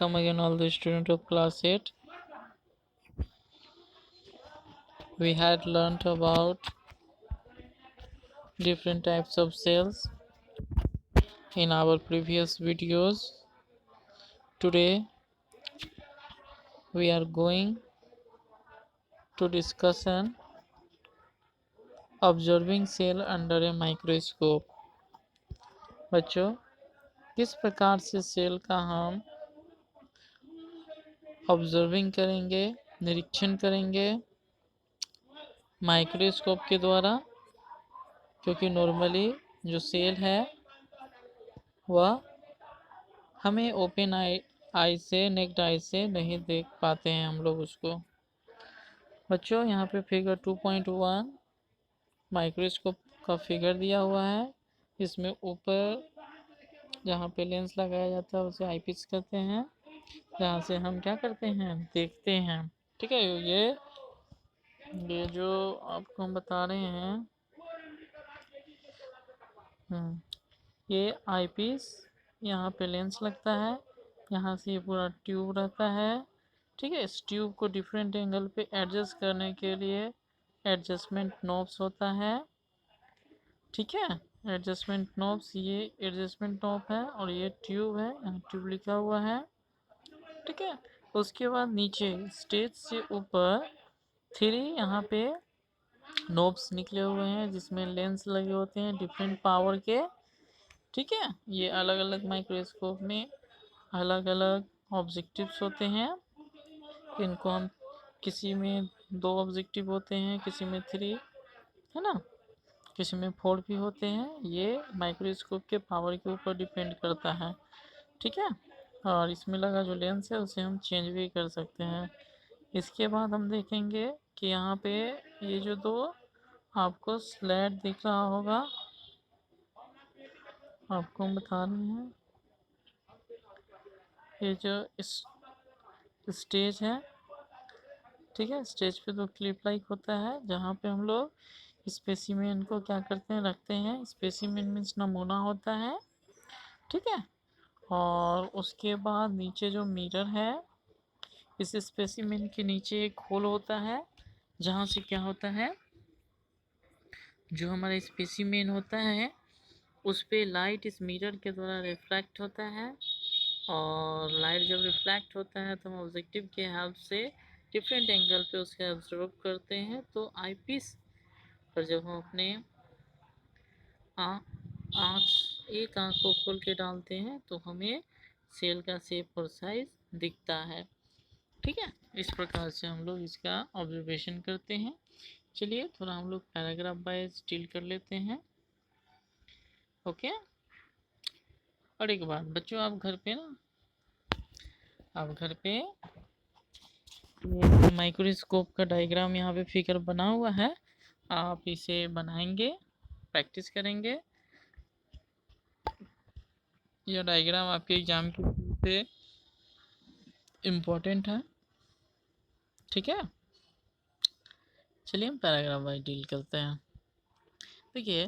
Welcome again all the students of class 8. We had learnt about different types of cells in our previous videos. Today we are going to discuss an observing cell under a microscope. बच्चों, किस प्रकार से cell का हम observing करेंगे, निरीक्षण करेंगे microscope के द्वारा, क्योंकि नॉर्मली जो सेल है वह हमें ओपन आई से, नेक्ड आई से नहीं देख पाते हैं हम लोग उसको। बच्चों, यहाँ पे फिगर 2.1 माइक्रोस्कोप का फिगर दिया हुआ है। इसमें ऊपर जहाँ पे लेंस लगाया जाता है उसे आईपीस कहते हैं, जहाँ से हम क्या करते हैं, देखते हैं। ठीक है, ये जो आपको हम बता रहे हैं, ये आईपीस, यहाँ पे लेंस लगता है, यहाँ से ये पूरा ट्यूब रहता है। ठीक है, इस ट्यूब को डिफरेंट एंगल पे एडजस्ट करने के लिए एडजस्टमेंट नॉब्स होता है। ठीक है, एडजस्टमेंट नॉब्स, ये एडजस्टमेंट नॉब है और ये ट्यूब है, यहाँ ट्यूब लिखा हुआ है। ठीक है, उसके बाद नीचे स्टेज से ऊपर 3 यहाँ पे नॉब्स निकले हुए हैं जिसमें लेंस लगे होते हैं डिफरेंट पावर के। ठीक है, ये अलग अलग माइक्रोस्कोप में अलग अलग ऑब्जेक्टिव्स होते हैं। इनको हम किसी में 2 ऑब्जेक्टिव होते हैं, किसी में 3, है ना, किसी में 4 भी होते हैं। ये माइक्रोस्कोप के पावर के ऊपर डिपेंड करता है। ठीक है, और इसमें लगा जो लेंस है उसे हम चेंज भी कर सकते हैं। इसके बाद हम देखेंगे कि यहाँ पे ये जो 2 आपको स्लैट दिख रहा होगा, आपको हम बता रहे हैं, ये जो स्टेज है, ठीक है, स्टेज पे 2 क्लिप लाइक होता है जहाँ पे हम लोग स्पेसिमेन को क्या करते हैं, रखते हैं। स्पेसिमेन मीन्स नमूना होता है। ठीक है, और उसके बाद नीचे जो मिरर है, इस स्पेसिमेन के नीचे एक होल होता है जहाँ से क्या होता है, जो हमारा स्पेसिमेन होता है उस पे लाइट इस मिरर के द्वारा रिफ्लेक्ट होता है, और लाइट जब रिफ्लेक्ट होता है तो हम ऑब्जेक्टिव के हेल्प से डिफरेंट एंगल पे उसे ऑब्जर्व करते हैं। तो आईपीस पर जब हम अपने एक आँख को खोल के डालते हैं तो हमें सेल का शेप और साइज दिखता है। ठीक है, इस प्रकार से हम लोग इसका ऑब्जर्वेशन करते हैं। चलिए थोड़ा हम लोग पैराग्राफ वाइज डील कर लेते हैं। ओके, और एक बात बच्चों, आप घर पे माइक्रोस्कोप का डायग्राम यहाँ पे फिगर बना हुआ है, आप इसे बनाएंगे, प्रैक्टिस करेंगे। यह डायग्राम आपके एग्जाम के इम्पोर्टेंट है। ठीक है, चलिए हम पैराग्राफ वाइज डील करते हैं। देखिए,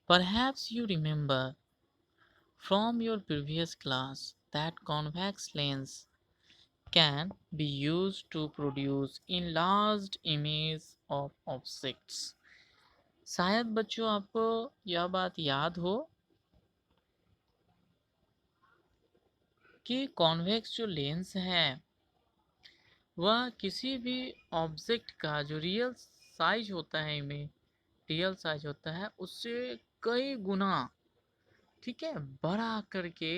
perhaps you remember from your previous class that convex lens can be used to produce enlarged image of objects। शायद बच्चों आपको यह बात याद हो कि कॉन्वेक्स जो लेंस है वह किसी भी ऑब्जेक्ट का जो रियल साइज होता है, इमेज रियल साइज होता है, उससे कई गुना, ठीक है, बड़ा करके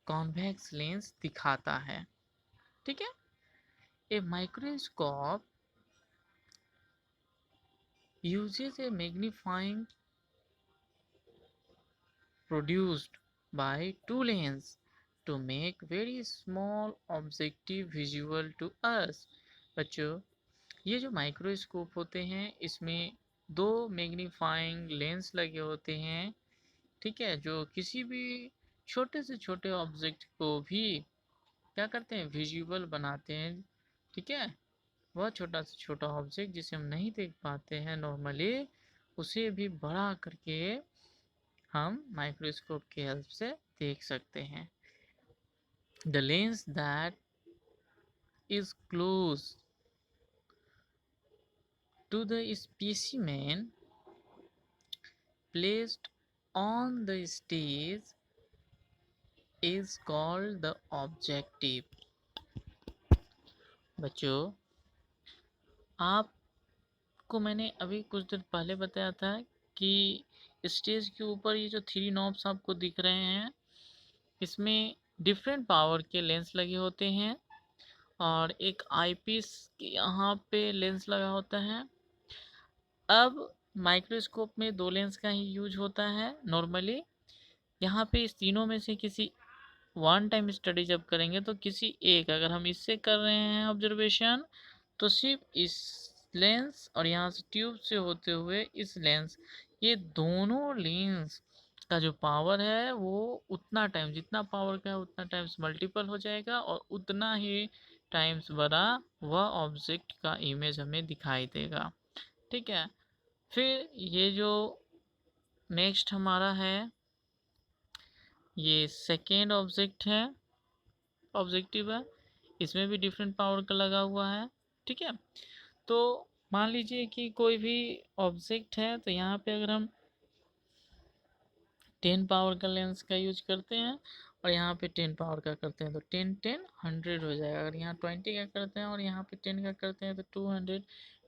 कॉन्वेक्स लेंस दिखाता है। ठीक है, a microscope uses a magnifying produced by 2 lenses to make very small objective visible to us। बच्चों, ये जो माइक्रोस्कोप होते हैं इसमें 2 मैग्नीफाइंग लेंस लगे होते हैं। ठीक है, जो किसी भी छोटे से छोटे ऑब्जेक्ट को भी क्या करते हैं, विजुअल बनाते हैं। ठीक है, वह छोटा से छोटा ऑब्जेक्ट जिसे हम नहीं देख पाते हैं नॉर्मली, उसे भी बड़ा करके हम माइक्रोस्कोप की हेल्प से देख सकते हैं। The lens that is close to the specimen placed on the stage is called the objective। बच्चों, आपको मैंने अभी कुछ देर पहले बताया था कि स्टेज के ऊपर ये जो 3 नॉब्स आपको दिख रहे हैं, इसमें डिफरेंट पावर के लेंस लगे होते हैं और एक आईपीस के यहाँ पे लेंस लगा होता है। अब माइक्रोस्कोप में 2 लेंस का ही यूज होता है नॉर्मली। यहाँ पे इस तीनों में से किसी वन टाइम स्टडी जब करेंगे तो किसी एक, अगर हम इससे कर रहे हैं ऑब्जर्वेशन, तो सिर्फ इस लेंस और यहाँ से ट्यूब से होते हुए इस लेंस, ये दोनों लेंस का जो पावर है वो उतना टाइम, जितना पावर का है उतना टाइम्स मल्टीपल हो जाएगा और उतना ही टाइम्स बड़ा वह ऑब्जेक्ट का इमेज हमें दिखाई देगा। ठीक है, फिर ये जो नेक्स्ट हमारा है, ये सेकेंड ऑब्जेक्टिव है। इसमें भी डिफरेंट पावर का लगा हुआ है। ठीक है, तो मान लीजिए कि कोई भी ऑब्जेक्ट है, तो यहाँ पे अगर हम 10 पावर का लेंस का यूज करते हैं और यहाँ पे 10 पावर का करते हैं तो 10 10 100 हो जाएगा। अगर यहाँ 20 का करते हैं और यहाँ पे 10 का करते हैं तो 200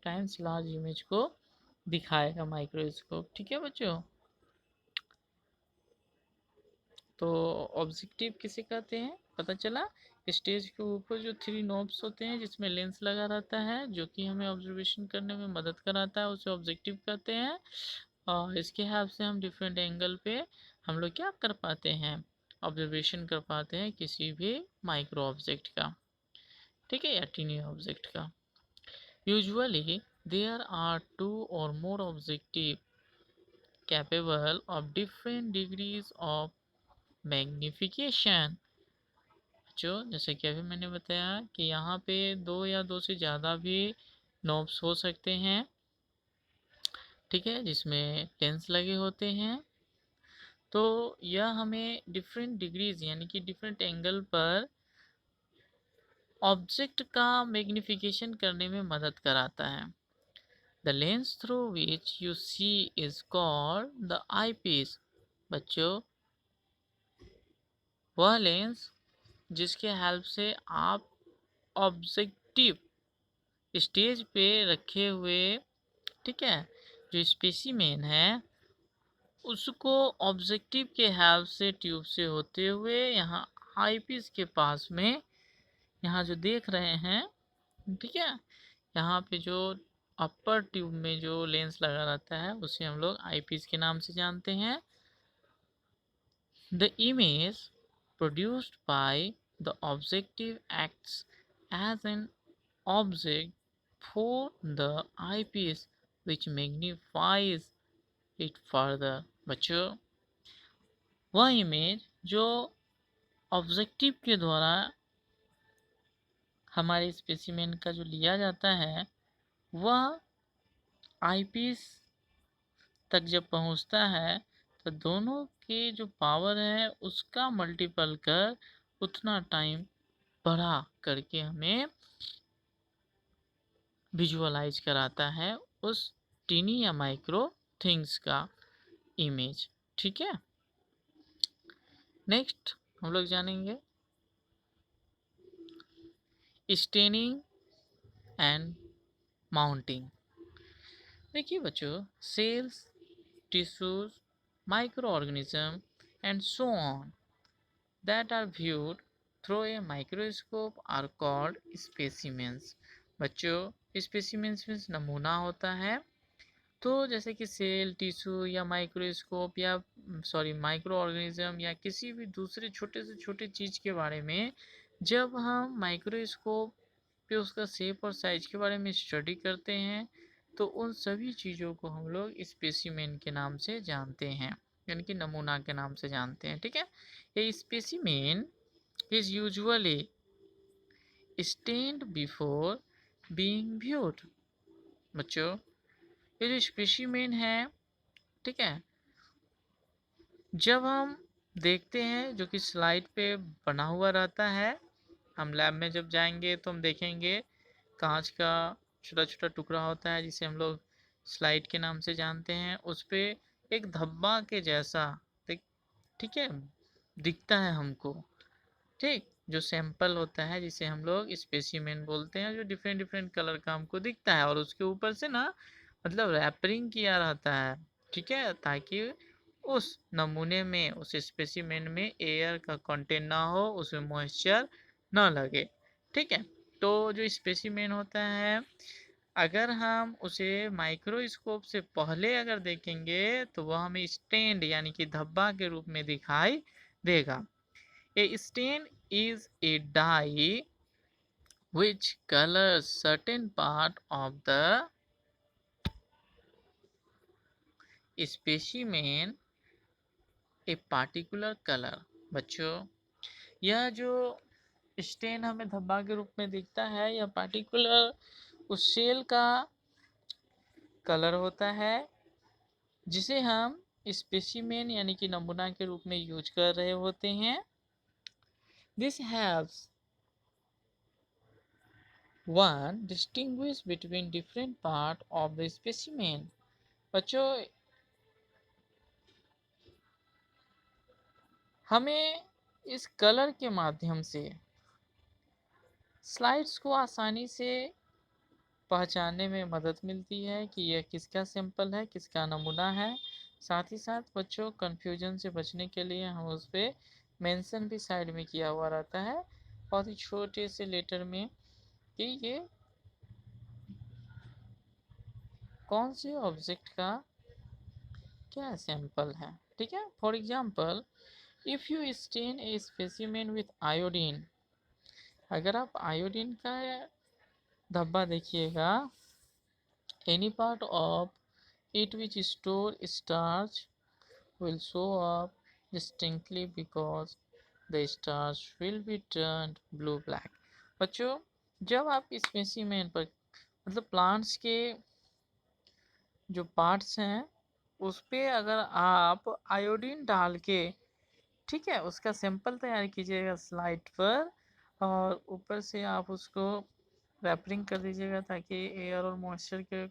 टाइम्स लार्ज इमेज को दिखाएगा माइक्रोस्कोप। ठीक है बच्चों, तो ऑब्जेक्टिव किसे कहते हैं पता चला। स्टेज के ऊपर जो 3 नॉब्स होते हैं जिसमें लेंस लगा रहता है जो कि हमें ऑब्जर्वेशन करने में मदद कराता है, उसे ऑब्जेक्टिव कहते हैं। और इसके हेल्प से हम डिफरेंट एंगल पे हम लोग क्या कर पाते हैं, ऑब्जर्वेशन कर पाते हैं किसी भी माइक्रो ऑब्जेक्ट का। ठीक है, या टीनी ऑब्जेक्ट का। यूजुअली देयर आर 2 और मोर objective capable of different degrees of magnification. जो जैसे कि अभी मैंने बताया कि यहाँ पे 2 या 2 से ज़्यादा भी नॉब्स हो सकते हैं। ठीक है, जिसमें लेंस लगे होते हैं, तो यह हमें डिफरेंट डिग्रीज यानी कि डिफरेंट एंगल पर ऑब्जेक्ट का मैग्निफिकेशन करने में मदद कराता है। The lens through which you see is called the eyepiece. बच्चों, वह लेंस जिसके हेल्प से आप ऑब्जेक्टिव स्टेज पे रखे हुए, ठीक है, जो स्पेसिमेन है उसको ऑब्जेक्टिव के हेल्प से ट्यूब से होते हुए यहाँ आईपीस के पास में, यहाँ जो देख रहे हैं, ठीक है, यहाँ पे जो अपर ट्यूब में जो लेंस लगा रहता है उसे हम लोग आईपीस के नाम से जानते हैं। The image produced by the objective acts as an object for the eyepiece which magnifies it further। बच्चों, वह इमेज जो ऑब्जेक्टिव के द्वारा हमारे स्पेसिमेन का जो लिया जाता है वह आईपीस तक जब पहुंचता है तो दोनों के जो पावर है उसका मल्टीपल कर उतना टाइम बढ़ा करके हमें विजुअलाइज कराता है उस टीनी या माइक्रो थिंग्स का इमेज। ठीक है, नेक्स्ट हम लोग जानेंगे स्टेनिंग एंड माउंटिंग। देखिए बच्चों, cells, tissues, microorganism and so on that are viewed through a microscope are called specimens. बच्चों, स्पेसिमेंस मीन्स नमूना होता है। तो जैसे कि सेल, टिश्यू या माइक्रोस्कोप या माइक्रो ऑर्गेनिज्म या किसी भी दूसरे छोटे से छोटे चीज़ के बारे में जब हम माइक्रोस्कोप पे उसका शेप और साइज के बारे में स्टडी करते हैं तो उन सभी चीज़ों को हम लोग स्पेसिमेन के नाम से जानते हैं, यानी कि नमूना के नाम से जानते हैं। ठीक है, ये specimen is usually stained before being viewed. बच्चों, ये जो स्पेसिमेन है, ठीक है, जब हम देखते हैं जो कि स्लाइड पे बना हुआ रहता है। हम लैब में जब जाएंगे तो हम देखेंगे कांच का छोटा छोटा टुकड़ा होता है जिसे हम लोग स्लाइड के नाम से जानते हैं। उस पे एक धब्बा के जैसा ठीक है दिखता है हमको। ठीक, जो सैंपल होता है जिसे हम लोग स्पेसिमेन बोलते हैं, जो डिफरेंट डिफरेंट कलर का हमको दिखता है और उसके ऊपर से ना मतलब रैपरिंग किया रहता है। ठीक है, ताकि उस नमूने में उस स्पेसिमेन में एयर का कंटेंट ना हो, उसमें मॉइस्चर ना लगे। ठीक है, तो जो स्पेसिमेन होता है अगर हम उसे माइक्रोस्कोप से पहले अगर देखेंगे तो वह हमें स्टैंड यानी कि धब्बा के रूप में दिखाई देगा। A stain is a dye which colors certain part of the specimen a particular color। बच्चों, यह जो स्टेन हमें धब्बा के रूप में दिखता है यह पार्टिकुलर उस सेल का कलर होता है जिसे हम स्पेसिमेन यानी कि नमूना के रूप में यूज कर रहे होते हैं। This helps one distinguish between different part of the specimen। बच्चों, हमें इस कलर के माध्यम से स्लाइड्स को आसानी से पहचानने में मदद मिलती है कि यह किसका सैंपल है, किसका नमूना है। साथ ही साथ बच्चों कंफ्यूजन से बचने के लिए हम उस पर मेंशन भी साइड में किया हुआ रहता है बहुत ही छोटे से लेटर में कि ये कौन से ऑब्जेक्ट का क्या सैंपल है। ठीक है, for example if you stain a specimen with iodine, अगर आप आयोडीन का धब्बा देखिएगा, any part of it which store starch will show up distinctly because the starch will be turned blue black। बच्चों, जब आप स्पेसिमेन पर मतलब प्लांट्स के जो पार्ट्स हैं उस पे अगर आप आयोडीन डाल के ठीक है उसका सैंपल तैयार कीजिएगा स्लाइड पर और ऊपर से आप उसको रैपरिंग कर दीजिएगा ताकि एयर और मॉइस्चर के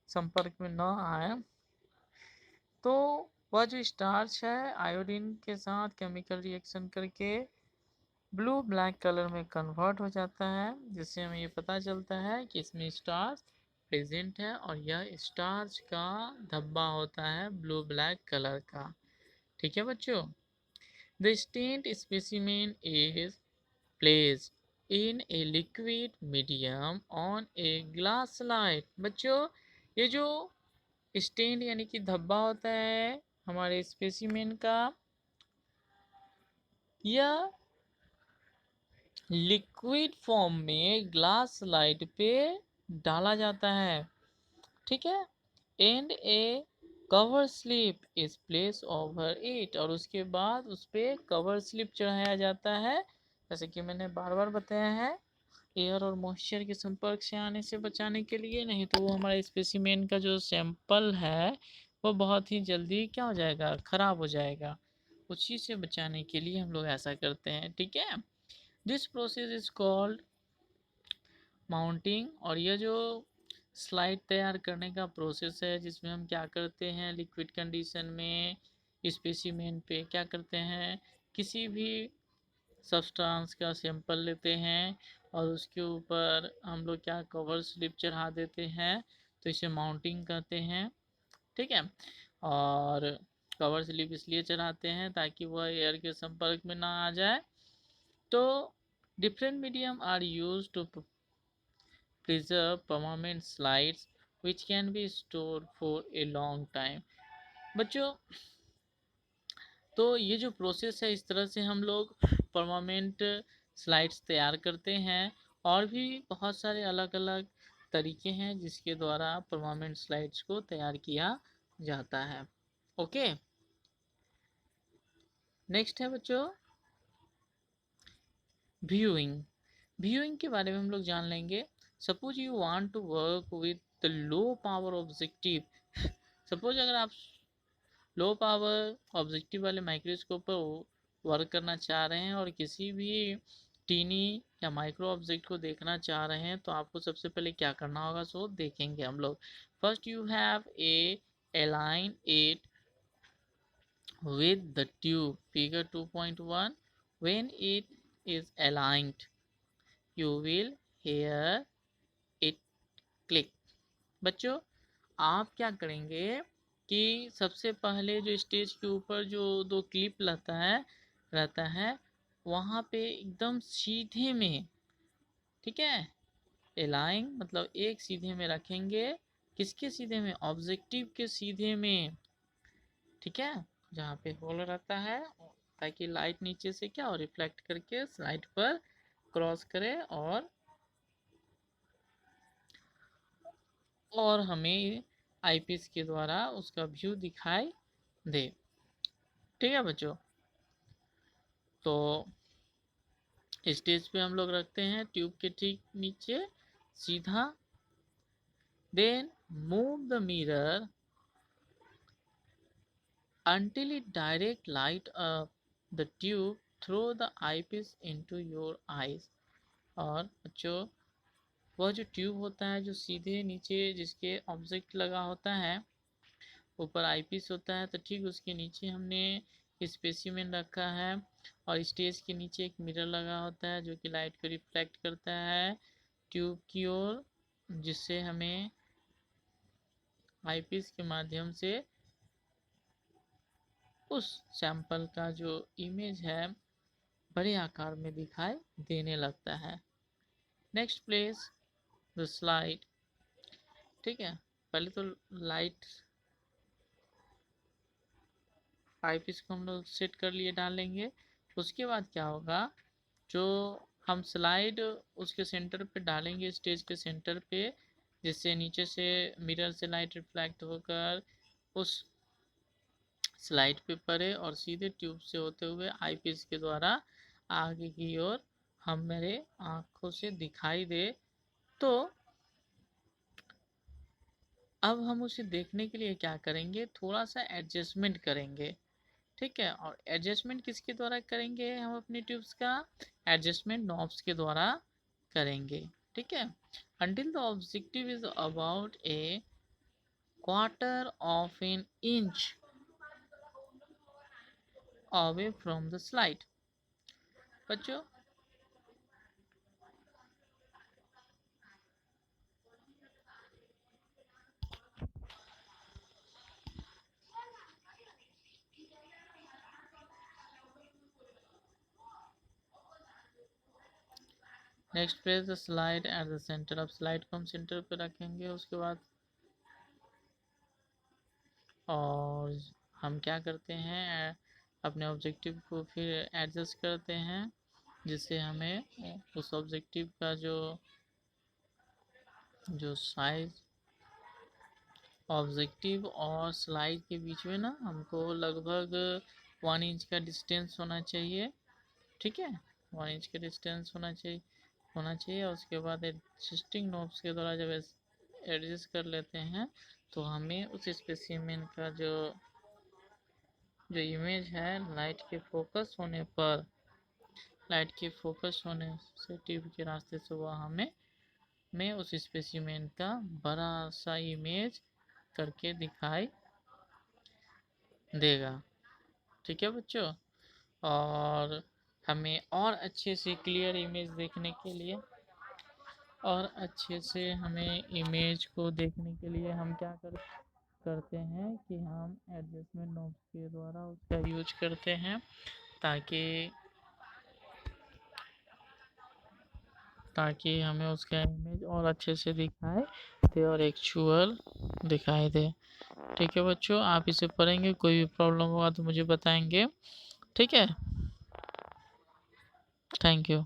संपर्क में ना आए, तो वह जो स्टार्च है आयोडीन के साथ केमिकल रिएक्शन करके ब्लू ब्लैक कलर में कन्वर्ट हो जाता है, जिससे हमें ये पता चलता है कि इसमें स्टार्च प्रेजेंट है और यह स्टार्च का धब्बा होता है ब्लू ब्लैक कलर का। ठीक है बच्चों, the stained specimen is placed in a liquid medium on a glass slide. बच्चों, ये जो स्टेन यानी कि धब्बा होता है हमारे स्पेसिमेन का, यह लिक्विड फॉर्म में ग्लास स्लाइड पे डाला जाता है। ठीक है, and A cover slip is place over it, और उसके बाद उस पर कवर स्लिप चढ़ाया जाता है। जैसे कि मैंने बार बार बताया है, एयर और मॉइस्चर के संपर्क से आने से बचाने के लिए, नहीं तो वो हमारे स्पेसिमेन का जो सैंपल है वो बहुत ही जल्दी क्या हो जाएगा, खराब हो जाएगा। उसी से बचाने के लिए हम लोग ऐसा करते हैं। ठीक है, this process is called mounting. और यह जो स्लाइड तैयार करने का प्रोसेस है जिसमें हम क्या करते हैं लिक्विड कंडीशन में स्पेसिमेन पे क्या करते हैं, किसी भी सब्सटेंस का सैंपल लेते हैं और उसके ऊपर हम लोग क्या कवर स्लिप चढ़ा देते हैं, तो इसे माउंटिंग कहते हैं। ठीक है, और कवर स्लिप इसलिए चढ़ाते हैं ताकि वह एयर के संपर्क में ना आ जाए। तो different medium are use to preserve permanent slides which can be stored for a long time। बच्चों, तो ये जो प्रोसेस है इस तरह से हम लोग परमानेंट स्लाइड्स तैयार करते हैं। और भी बहुत सारे अलग अलग तरीके हैं जिसके द्वारा परमानेंट स्लाइड्स को तैयार किया जाता है। ओके, नेक्स्ट है बच्चों व्यूइंग। व्यूइंग के बारे में हम लोग जान लेंगे। Suppose you want to work with the low power objective. Suppose अगर आप लो पावर ऑब्जेक्टिव वाले माइक्रोस्कोप पर वर्क करना चाह रहे हैं और किसी भी टीनी या माइक्रो ऑब्जेक्ट को देखना चाह रहे हैं, तो आपको सबसे पहले क्या करना होगा, सो देखेंगे हम लोग। First you have a align it with the tube, figure 2.1. When it is aligned, you will hear it click. बच्चों, आप क्या करेंगे कि सबसे पहले जो स्टेज के ऊपर जो दो क्लिप रहता है वहाँ पे एकदम सीधे में, ठीक है, अलाइन मतलब एक सीधे में रखेंगे। किसके सीधे में? ऑब्जेक्टिव के सीधे में, ठीक है, जहाँ पे होल रहता है, ताकि लाइट नीचे से क्या हो, रिफ्लेक्ट करके स्लाइड पर क्रॉस करे और हमें आईपीस के द्वारा उसका व्यू दिखाई दे। ठीक है बच्चों, तो स्टेज पे हम लोग रखते हैं ट्यूब के ठीक नीचे सीधा। Then move the mirror until it direct light of the tube through the eyepiece into your eyes। और बच्चों, वह जो ट्यूब होता है जो सीधे नीचे जिसके ऑब्जेक्ट लगा होता है, ऊपर आईपीस होता है, तो ठीक उसके नीचे हमने स्पेसिमेन रखा है और स्टेज के नीचे एक मिरर लगा होता है जो कि लाइट को रिफ्लेक्ट करता है ट्यूब की ओर, जिससे हमें आईपीस के माध्यम से उस सैंपल का जो इमेज है बड़े आकार में दिखाई देने लगता है। Next place the slide. ठीक है, पहले तो लाइट आईपीस को हम लोग सेट कर लिए, डालेंगे। उसके बाद क्या होगा, जो हम स्लाइड उसके सेंटर पे डालेंगे, स्टेज के सेंटर पे, जिससे नीचे से मिरर से लाइट रिफ्लेक्ट होकर उस स्लाइड पे पड़े और सीधे ट्यूब से होते हुए आईपीस के द्वारा आगे की ओर हम मेरे आँखों से दिखाई दे। तो अब हम उसे देखने के लिए क्या करेंगे, थोड़ा सा एडजस्टमेंट करेंगे। ठीक है, और एडजस्टमेंट किसके द्वारा करेंगे, हम अपने ट्यूब्स का एडजस्टमेंट नॉब्स के द्वारा करेंगे। ठीक है, until the objective is about a quarter of an inch away from the slide। बच्चों, next place the slide at the centre. अब स्लाइड को हम सेंटर पे रखेंगे। उसके बाद और हम क्या करते हैं, अपने ऑब्जेक्टिव को फिर एडजस्ट करते हैं, जिससे हमें उस ऑब्जेक्टिव का जो साइज ऑब्जेक्टिव और स्लाइड के बीच में ना हमको लगभग 1 इंच का डिस्टेंस होना चाहिए। ठीक है, 1 इंच का डिस्टेंस होना चाहिए। और उसके बाद एडजस्टिंग नॉब्स के द्वारा जब एडजस्ट कर लेते हैं, तो हमें उस स्पेसिमेन का जो इमेज है लाइट के फोकस से ट्यूब के रास्ते से वह हमें उस स्पेसिमेन का बड़ा सा इमेज करके दिखाई देगा। ठीक है बच्चों, और हमें और अच्छे से क्लियर इमेज देखने के लिए और अच्छे से हमें इमेज को देखने के लिए हम क्या करते हैं कि हम एडजस्टमेंट नॉब्स के द्वारा उसका यूज करते हैं, ताकि हमें उसका इमेज और अच्छे से दिखाई दे और एक्चुअल दिखाई दे। ठीक है बच्चों, आप इसे पढ़ेंगे, कोई भी प्रॉब्लम होगा तो मुझे बताएंगे। ठीक है, थैंक यू।